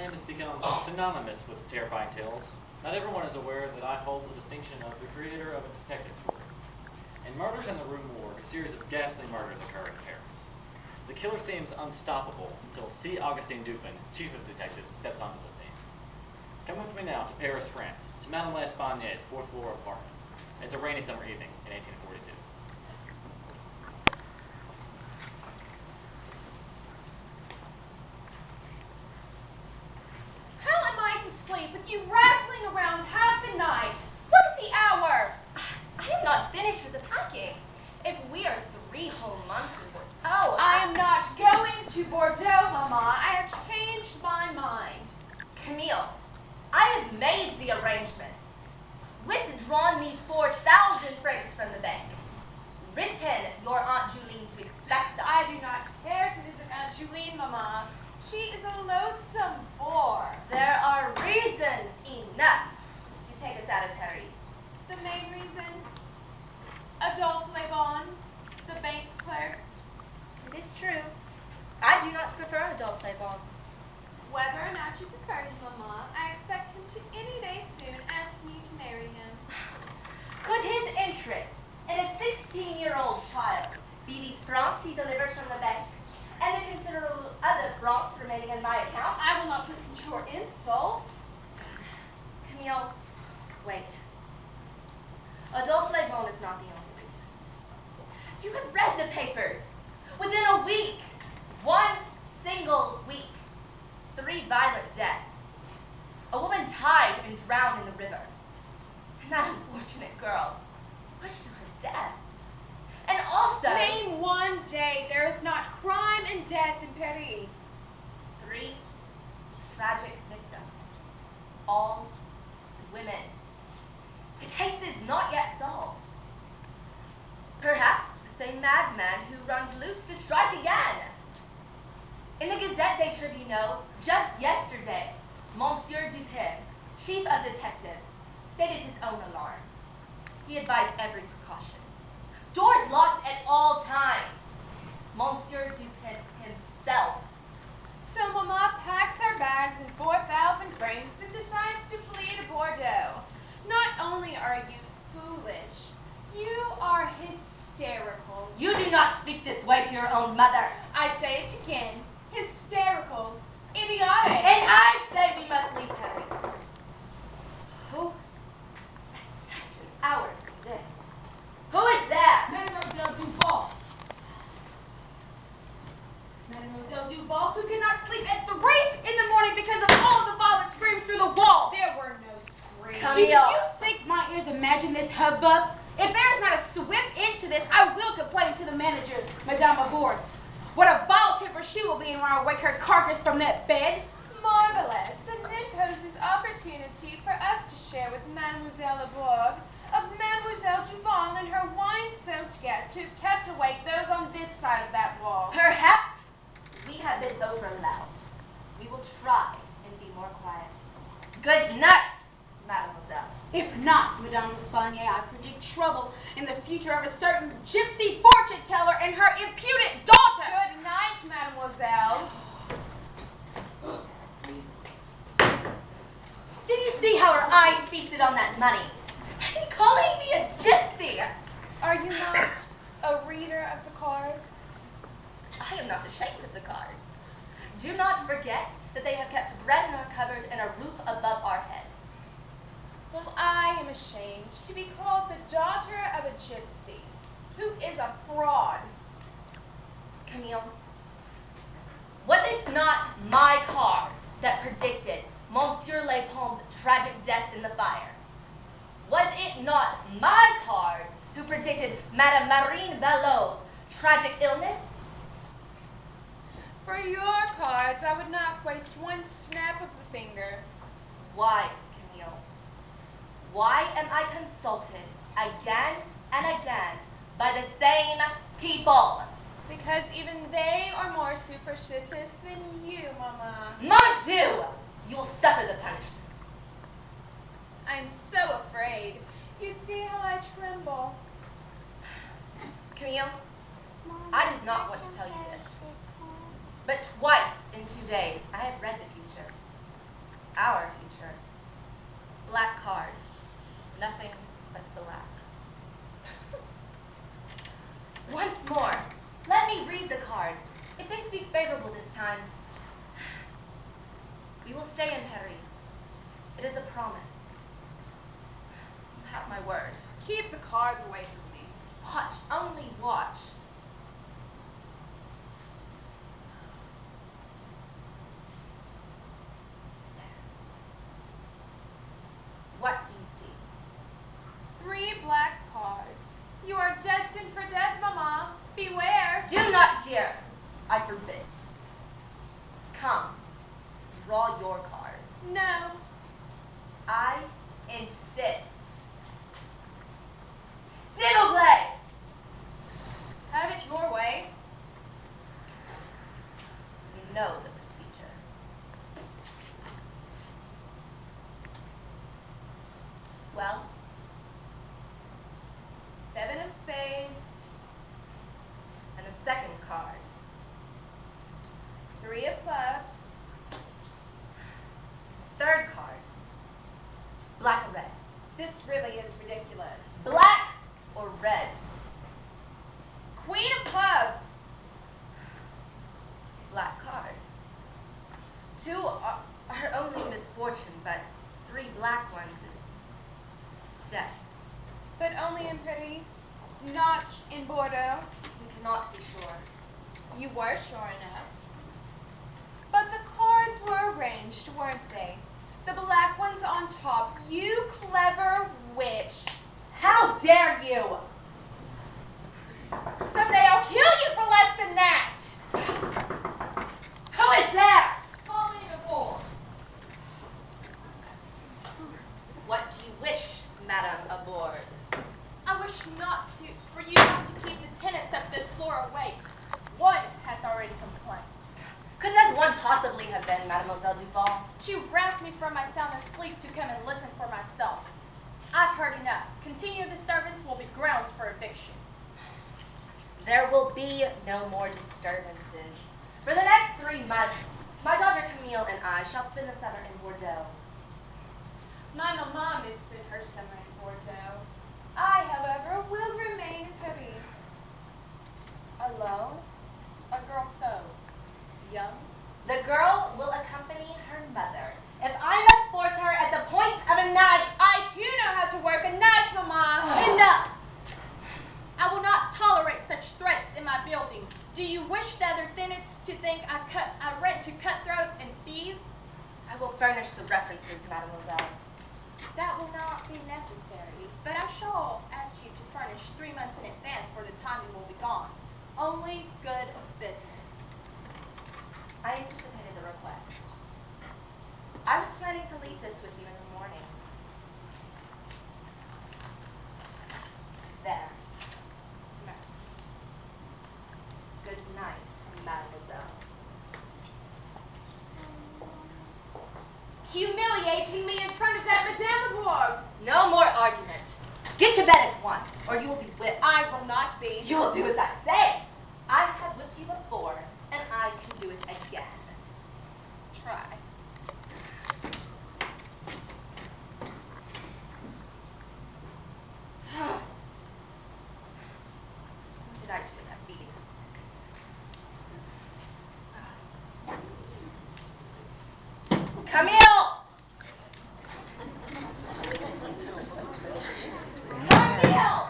name has become synonymous with terrifying tales, not everyone is aware that I hold the distinction of the creator of a detective story. In Murders in the Rue Morgue, a series of ghastly murders occur in Paris. The killer seems unstoppable until C. Augustin Dupin, chief of detectives, steps onto the scene. Come with me now to Paris, France, to Madame L'Espagne's fourth floor apartment. It's a rainy summer evening in 1842. How am I to sleep with you rattling around half the night? What's the hour? I am not finished with the packing. If we are 3 whole months in Bordeaux, I am not going to Bordeaux, Mama. I have changed my mind. Camille, I have made the arrangements. Withdrawn these 4,000 francs from the bank. Written your Aunt Juline to expect us. I do not care to visit Aunt Juline, Mama. She is a loathsome bore. There are reasons enough to take us out of Paris. The main reason? Adolphe Lebon, the bank clerk. It is true. I do not prefer Adolphe Lebon. Whether or not you prefer him, Mama, I expect him to any day soon ask me to marry him. Could his interest in a 16-year-old child be these francs he delivers from the bank, and the considerable other francs remaining in my account? I will not listen to your insults. Camille, wait. Adolphe Lebon is not the only reason. You have read the papers. Within a week, 1 single week, 3 violent deaths. A woman tied and drowned in the river. And that unfortunate girl pushed to her death. And also... Name one day there is not crime and death in Paris. 3 tragic victims. All women. The case is not yet solved. Perhaps it's the same madman who runs loose to strike again. In the Gazette des Tribunaux, just yesterday, Monsieur Dupin, chief of detectives, stated his own alarm. He advised every precaution. Doors locked at all times. Monsieur Dupin himself. So Mama packs our bags and 4,000 francs and decides to flee to Bordeaux. Not only are you foolish, you are hysterical. You do not speak this way to your own mother. I say it again. Hysterical. Idiotic. And I say we must leave Paris. Who? At such an hour as this. Who is that? Mademoiselle Duval. Mademoiselle Duval, who cannot sleep at 3 in the morning because of all the violent screams through the wall. There were no screams. Camille. Do you think my ears imagine this hubbub? If there is not a swift end to this, I will complain to the manager, Madame Aubourge. What a vile temper she will be in when I wake her carcass from that bed. Marvelous. And then poses opportunity for us to share with Mademoiselle Aubourge of Mademoiselle Duval and her wine-soaked guests who have kept awake those on this side of that wall. Perhaps we have been over loud. We will try and be more quiet. Good night, Mademoiselle. If not, Madame L'Espagnier, I predict trouble in the future of a certain gypsy fortune teller and her impudent daughter. Good night, Mademoiselle. Did you see how her eyes feasted on that money? And calling me a gypsy. Are you not a reader of the cards? I am not ashamed of the cards. Do not forget that they have kept bread in our cupboard and a roof above our heads. Well, I am ashamed to be called the daughter of a gypsy, who is a fraud. Camille, was it not my cards that predicted Monsieur Lepont's tragic death in the fire? Was it not my cards who predicted Madame Marine Ballot's tragic illness? For your cards, I would not waste one snap of the finger. Why, Camille? Why am I consulted again and again by the same people? Because even they are more superstitious than you, Mama. Mon Dieu! You will suffer the punishment. I am so afraid. You see how I tremble. Camille, I did not want to tell you this, but twice in 2 days I have read the future. our future. Black cards. Nothing but black. Once more, let me read the cards. If they speak favorable this time, we will stay in Paris. It is a promise. You have my word. Keep the cards away from me. Watch, only watch. What do you see? 3 black cards. You are destined for death, Mama. Beware. Do not jeer. I forbid. Come, draw your cards. No. I insist. S'il vous plaît. Have it your way. You know the procedure. Well? 7 of spades. And the second card. 3 of clubs. Third card. Black or red? This really is ridiculous. Black or red? Queen of clubs. Black cards. 2 are only misfortune, but 3 black ones is death. But only in pity, not in Bordeaux. We cannot be sure. You were sure enough. But the cards were arranged, weren't they? The black ones on top. You clever witch. How dare you! Someday I'll kill you for less than that. Who is there? Pauline Aubourge. What do you wish, Madame Aubourge? I wish for you not to keep the tenants of this floor awake. One has already complained. Could that one possibly have been Mademoiselle Duval? She roused me from my sound sleep to come and listen for myself. I've heard enough. Continued disturbance will be grounds for eviction. There will be no more disturbances. For the next 3 months, my daughter Camille and I shall spend the summer in Bordeaux. My mama has spent her summer in Bordeaux. I, however, will remain in Paris. Alone? A girl so young? The girl will accompany her mother. If I must force her at the point of a knife. I too know how to work a knife, Mama. Enough! I will not tolerate such threats in my building. Do you wish the other tenants to think I rent to cutthroat and thieves? I will furnish the references, Mademoiselle. That will not be necessary, but I shall ask you to furnish 3 months in advance for the time you will be gone. Only good business. I anticipated the request. I was planning to leave this with you in the morning. There. Mercy. Good night, Mademoiselle. Humiliating me in front of that Madame Aubourge. No more argument. Get to bed at once, or you will be whipped. I will not be. You will do as I say. I have whipped you before, and I can do it again. Try. What did I do with that beating stick? Camille! Camille!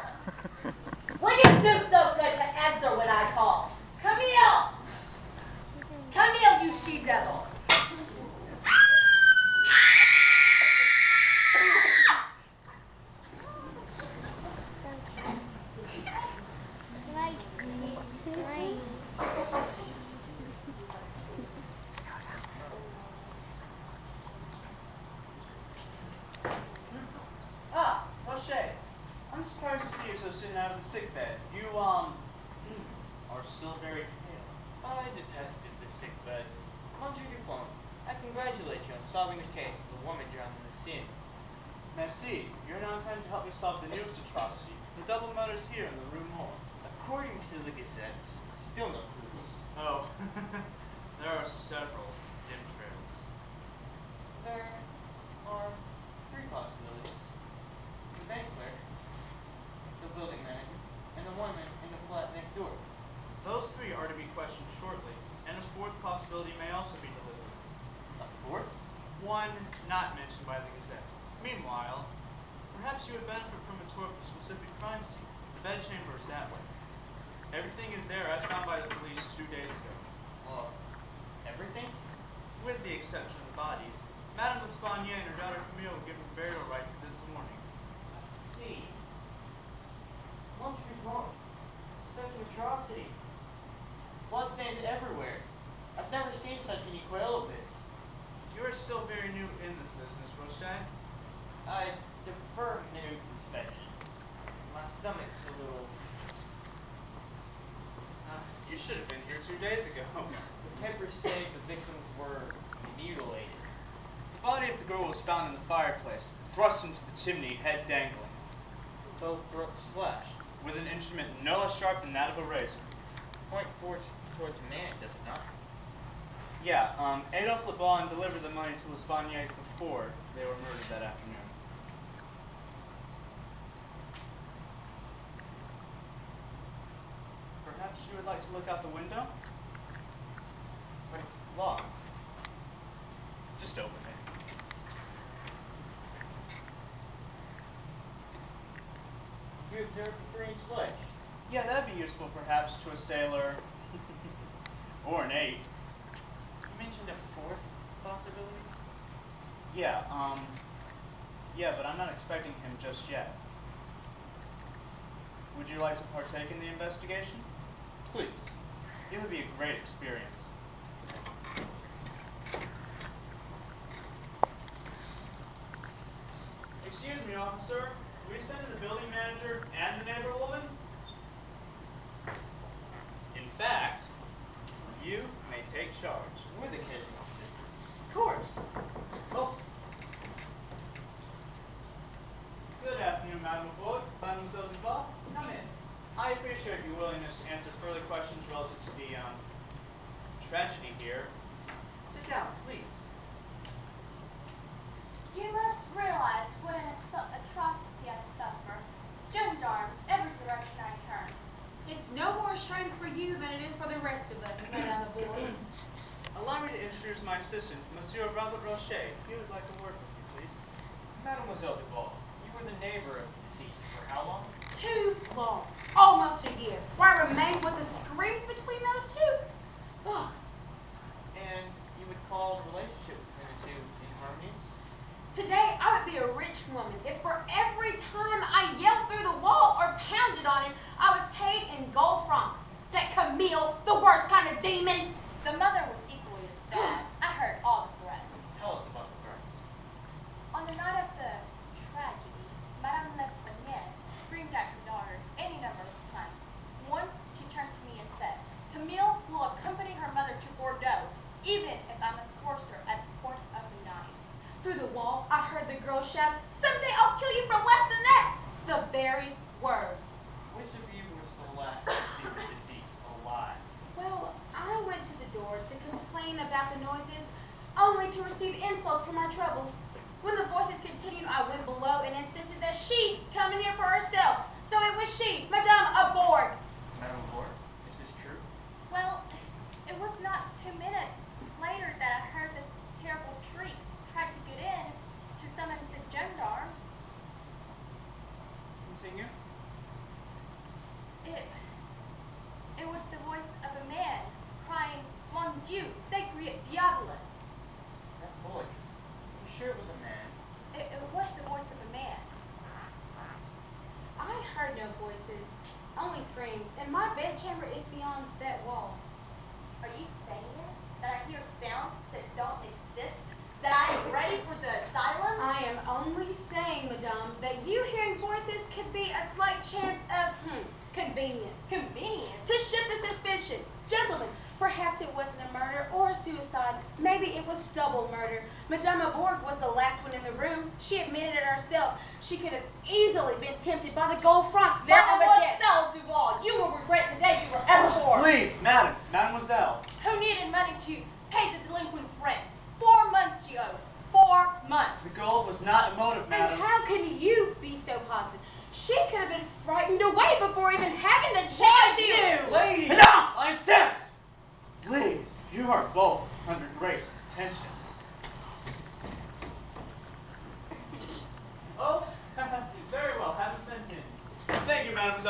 Will you do so good to answer when I call? Camille! Camille, you she-devil! Ah, Roche. I'm surprised to see you so soon out of the sick bed. You, are still very pale. I detested the sick bed. Monsieur Dupin, I congratulate you on solving the case of the woman drowned in the Seine. Merci. You're now in time to help me solve the newest atrocity. The double murders here in the Rue Morgue. According to the gazettes, still no clues. Oh, there are several dim trails. There are three possibilities. The bank clerk, the building manager, and the woman in the flat next door. Those three are to be questioned shortly, and a fourth possibility may also be delivered. A fourth? One not mentioned by the Gazette. Meanwhile, perhaps you would benefit from a tour of the specific crime scene. The bedchamber is that way. Everything is there as found by the police 2 days ago. Everything? With the exception of the bodies. Madame L'Espagne and her daughter Camille were given burial rites this morning. I see. Must be wrong. Such an atrocity. Blood stains everywhere. I've never seen such an equal of this. You are still very new in this business, Roche. I defer new inspection. My stomach's a little... You should have been here 2 days ago. The papers say the victims were mutilated. The body of the girl was found in the fireplace, thrust into the chimney, head dangling. Both throats slashed. With an instrument no less sharp than that of a razor. Point towards man, does it not? Yeah, Adolphe Lebon delivered the money to L'Espagne before they were murdered that afternoon. Perhaps you would like to look out the window? But it's locked. Just open it. You observed the 3-inch sledge. Yeah, that'd be useful perhaps to a sailor. Or an 8. You mentioned a fourth possibility? Yeah, yeah, but I'm not expecting him just yet. Would you like to partake in the investigation? Please. It would be a great experience. Excuse me, officer. Will you send in the building manager and the neighbor woman? In fact, you may take charge. With occasional assistance. Of course. Oh, Good afternoon, Mademoiselle. Mademoiselle Duval, come in. I appreciate your willingness to answer further questions relative to the tragedy here. Sit down, please. You must realize what an atrocity I suffer. Gendarmes, every direction I turn. It's no more strain for you than it is for the rest of us, Madame Bourg. Allow me to introduce my assistant, Monsieur Robert Roche. He would like to work with you, please. Mademoiselle Duval, you were the neighbor of the deceased for how long? Too long. Almost a year. Where I remained with the screams between those two. Oh, And you would call the relationship between the two inharmonious? today I would be a rich woman if for every time I yelled through the wall or pounded on it, I was paid in gold francs. That Camille, the worst kind of demon. The mother was equally as bad. I heard all the threats. Tell us about the threats. On the night of the tragedy, Madame L'Espagne screamed at her daughter any number of times. Once she turned to me and said, Camille will accompany her mother to Bordeaux, even if I must force her at the point of the knife. Through the wall, I heard the girl shout, "Someday I'll kill you for less than that!" The very words. Which of you was the last to see the deceased alive? Well, I went to the door to complain about the noises, only to receive insults for my troubles. When the voices continued, I went below and insisted that she come in here for herself. So it was she, Madame Aubourge. Madame Bourg, is this true? Well, it was not 2 minutes later that I heard the terrible shrieks, tried to get in to summon the gendarmes. Continue. It was the voice of a man crying, Mon Dieu, sacre diable. That voice. You sure it was a man? It was the voice of a man. I heard no voices, only screams, and my bedchamber is beyond that wall. Are you saying that I hear sounds that don't exist? That I am ready for the asylum? I am only saying, Madame, that you hearing voices could be a slight chance of, convenience. Convenient. To shift the suspicion. Gentlemen, perhaps it wasn't a murder or a suicide. Maybe it was double murder. Madame Aubourge was the last one in the room. She admitted it herself. She could have easily been tempted by the gold francs there on the desk. Mademoiselle Duval, you will regret the day you were ever born. Please, madam, mademoiselle. Who needed money to pay the delinquent's rent. 4 months she owes. 4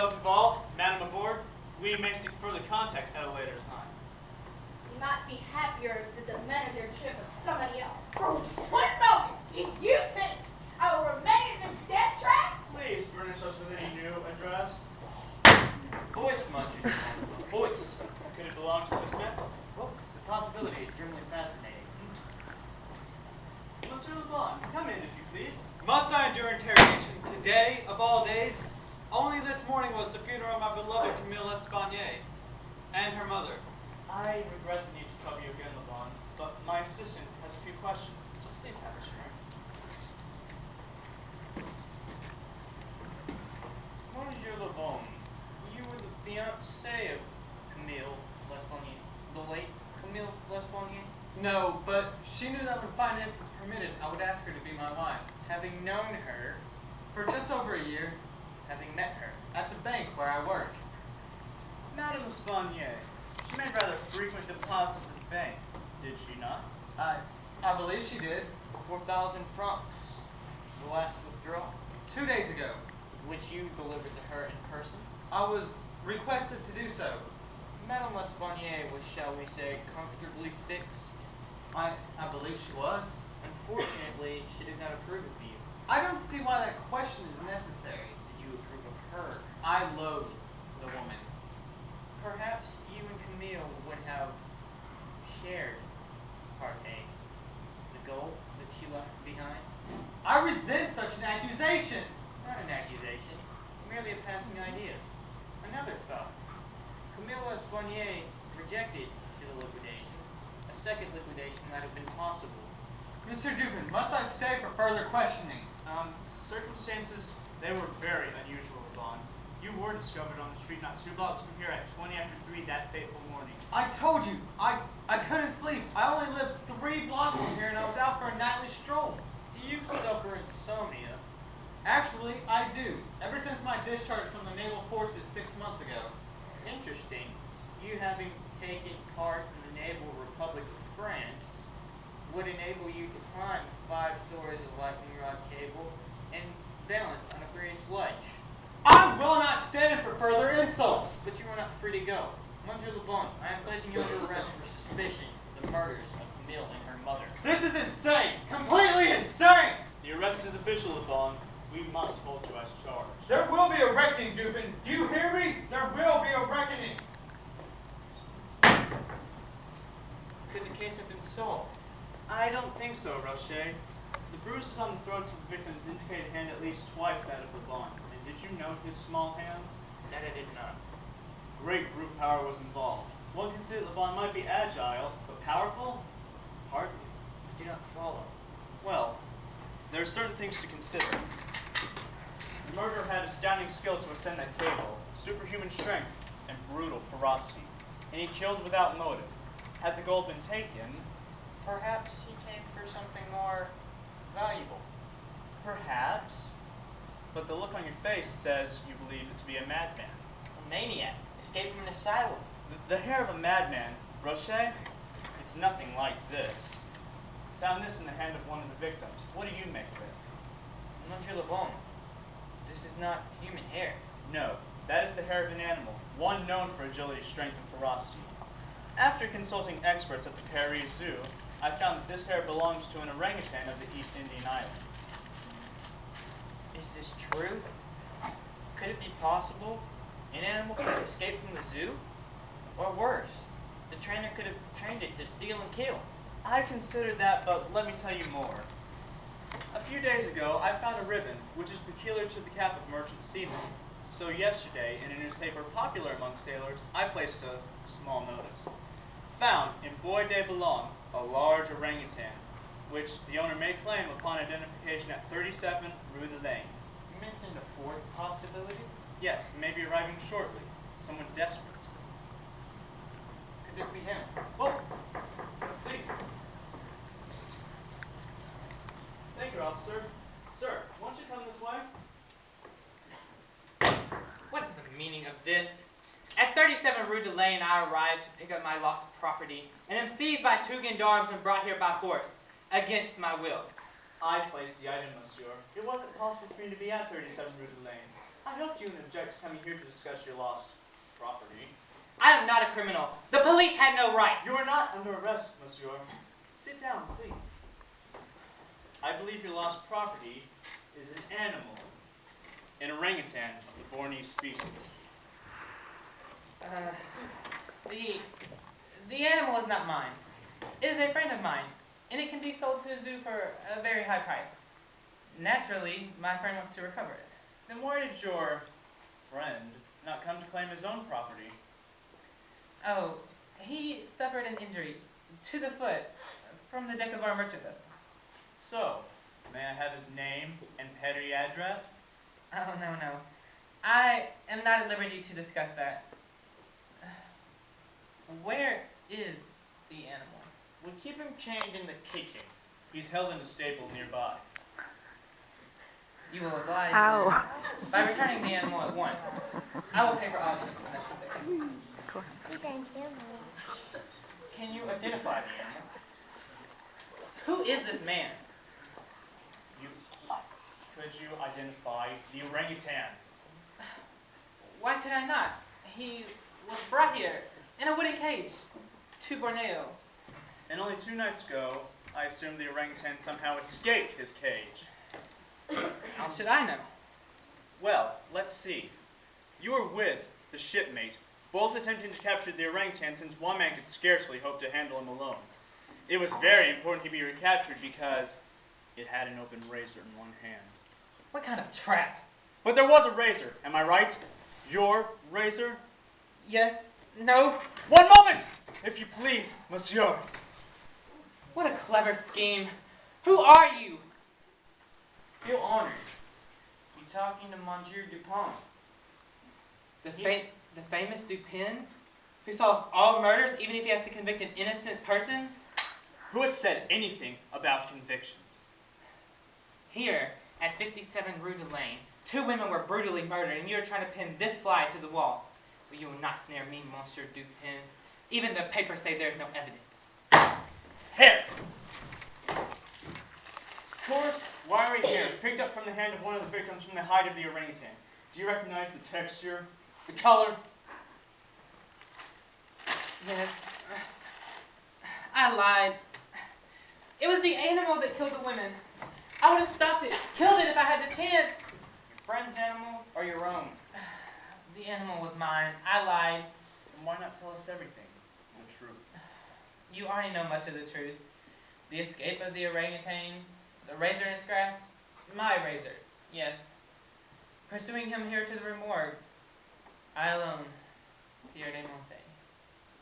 Well, Duval, Madame Aubourge, we may seek further contact at a later time. You might be happier that the managership of somebody else. For 1 moment, do you think I will remain in this death trap? Please furnish us with any new address. Voice, Monte. Voice. Could it belong to this man? Well, the possibility is extremely fascinating. Monsieur Lebon, come in if you please. Must I endure interrogation today, of all days? Only this morning was the funeral of my beloved Camille Espanier and her mother. I regret the need to trouble you again, Lebon, but my assistant has a few questions, so please have a chair. Monsieur Lebon, you were the fiancé of Camille L'Espanier, the late Camille L'Espanier? No, but she knew that when finances permitted, I would ask her to be my wife. Having known her, For just over a year, having met her, at the bank where I work. Madame Espanier, she made rather frequent deposits at the bank, did she not? I believe she did. 4,000 francs, the last withdrawal, 2 days ago. which you delivered to her in person. I was requested to do so. Madame L'Espanier was, shall we say, comfortably fixed. I believe she was. Unfortunately, she did not approve of you. I don't see why that question is necessary. Did you approve of her? I loathe the woman. Perhaps you and Camille would have shared, the gold that she left behind? I resent such an accusation. Not an accusation, merely a passing idea. Another thought. Camille L'Espanier rejected the liquidation. A second liquidation might have been possible. Mr. Dupin, must I stay for further questioning? Circumstances, they were very unusual, Vaught. You were discovered on the street not 2 blocks from here at 20 after 3 that fateful morning. I told you, I couldn't sleep. I only lived 3 blocks from here and I was out for a nightly stroll. Do you suffer insomnia? Actually, I do. Ever since my discharge from the Naval Forces 6 months ago. Interesting. You having taken part in the Naval Republic of France would enable you to climb 5 stories of lightning rod cable and balance on a 3-inch ledge. I will not stand for further insults. But you are not free to go. Monsieur Lebon, I am placing you under arrest for suspicion of the murders of Camille and her mother. This is insane. Completely insane. The arrest is official, Lebon. We must hold you as charged. There will be a reckoning, Dupin. Do you hear me? There will be a reckoning. Could the case have been solved? I don't think so, Roche. The bruises on the throats of the victims indicate a hand at least twice that of Lebon's. And did you note his small hands? That I did not. Great brute power was involved. One can say that Lebon might be agile, but powerful? Hardly. I do not follow. Well, there are certain things to consider. The murderer had astounding skill to ascend that cable, superhuman strength, and brutal ferocity. And he killed without motive. Had the gold been taken, perhaps he came for something more valuable. Perhaps. But the look on your face says you believe it to be a madman. A maniac. Escaped from an asylum. The hair of a madman. Roche? It's nothing like this. Found this in the hand of one of the victims. What do you make of it? Monsieur Lebon, this is not human hair. No, that is the hair of an animal, one known for agility, strength, and ferocity. After consulting experts at the Paris Zoo, I found that this hair belongs to an orangutan of the East Indian Islands. Is this true? Could it be possible an animal could have escaped from the zoo? Or worse, the trainer could have trained it to steal and kill. I considered that, but let me tell you more. A few days ago, I found a ribbon, which is peculiar to the cap of merchant seamen. So yesterday, in a newspaper popular among sailors, I placed a small notice. Found in Bois de Boulogne a large orangutan, which the owner may claim upon identification at 37 Rue de Lane. You mentioned a 4th possibility? Yes, he may be arriving shortly. Someone desperate. Could this be him? Well, let's see. Thank you, officer. Sir, won't you come this way? What is the meaning of this? At 37 Rue de Lane, I arrived to pick up my lost property, and am seized by 2 gendarmes and brought here by force, against my will. I placed the item, monsieur. It wasn't possible for you to be at 37 Rue de Lane. I hope you wouldn't object to coming here to discuss your lost property. I am not a criminal. The police had no right. You are not under arrest, monsieur. Sit down, please. I believe your lost property is an animal. An orangutan of the Bornese species. The animal is not mine. It is a friend of mine, and it can be sold to the zoo for a very high price. Naturally, my friend wants to recover it. Then why did your friend not come to claim his own property? Oh, he suffered an injury to the foot from the deck of our merchant vessel. So, may I have his name and petty address? Oh, no. I am not at liberty to discuss that. Where is the animal? We keep him chained in the kitchen. He's held in a stable nearby. You will oblige Ow. me by returning the animal at once. I will pay for all expenses necessary. Can you identify the animal? Who is this man? Could you identify the orangutan? Why could I not? He was brought here in a wooden cage to Borneo. And only 2 nights ago, I assumed the orangutan somehow escaped his cage. How should I know? Well, let's see. You were with the shipmate, both attempting to capture the orangutan since one man could scarcely hope to handle him alone. It was very important he be recaptured because it had an open razor in one hand. What kind of trap? But there was a razor, am I right? Your razor? Yes? No? 1 moment, if you please, monsieur. What a clever scheme. Who are you? Feel honored. You talking to Monsieur Dupin? The famous Dupin? Who solves all murders even if he has to convict an innocent person? Who has said anything about convictions? Here, at 57 Rue de Lane, 2 women were brutally murdered, and you are trying to pin this fly to the wall. But you will not snare me, Monsieur Dupin. Even the papers say there's no evidence. Here! Of course, why are we here? Picked up from the hand of one of the victims from the hide of the orangutan. Do you recognize the texture, the color? Yes. I lied. It was the animal that killed the women. I would have stopped it, killed it if I had the chance. Your friend's animal or your own? The animal was mine. I lied. Then why not tell us everything? The truth. You already know much of the truth. The escape of the orangutan, the razor in its grasp, my razor, yes. Pursuing him here to the Rue Morgue. I alone, Pierre de Monte.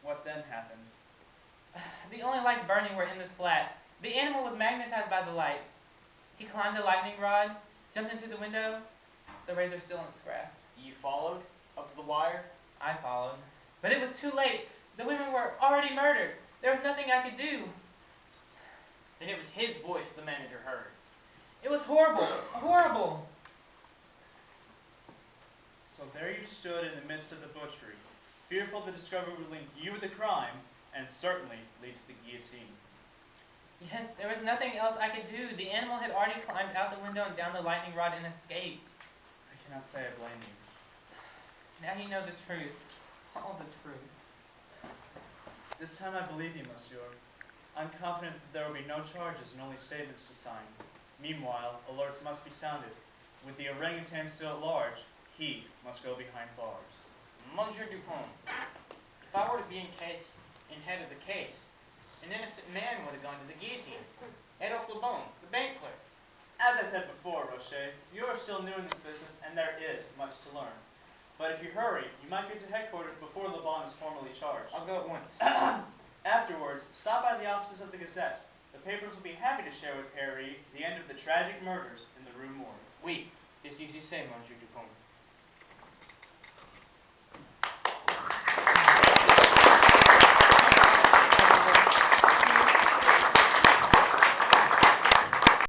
What then happened? The only lights burning were in this flat. The animal was magnetized by the lights. He climbed the lightning rod, jumped into the window, the razor still in its grasp. You followed up to the wire? I followed. But it was too late. The women were already murdered. There was nothing I could do. Then it was his voice the manager heard. It was horrible. Horrible. So there you stood in the midst of the butchery, fearful the discovery would link you with the crime, and certainly lead to the guillotine. Yes, there was nothing else I could do. The animal had already climbed out the window and down the lightning rod and escaped. I cannot say I blame you. Now you know the truth. All the truth. This time I believe you, monsieur. I'm confident that there will be no charges and only statements to sign. Meanwhile, alerts must be sounded. With the orangutan still at large, he must go behind bars. Monsieur Dupin, if I were to be in head of the case, an innocent man would have gone to the guillotine. Adolphe, the bank clerk. As I said before, Roche, you are still new in this business and there is much to learn. But if you hurry, you might get to headquarters before is formally charged. I'll go at once. Afterwards, stop by the offices of the Gazette. The papers will be happy to share with Harry the end of the tragic murders in the Rue Morgue. Oui, it's easy to say, Monsieur Dupin.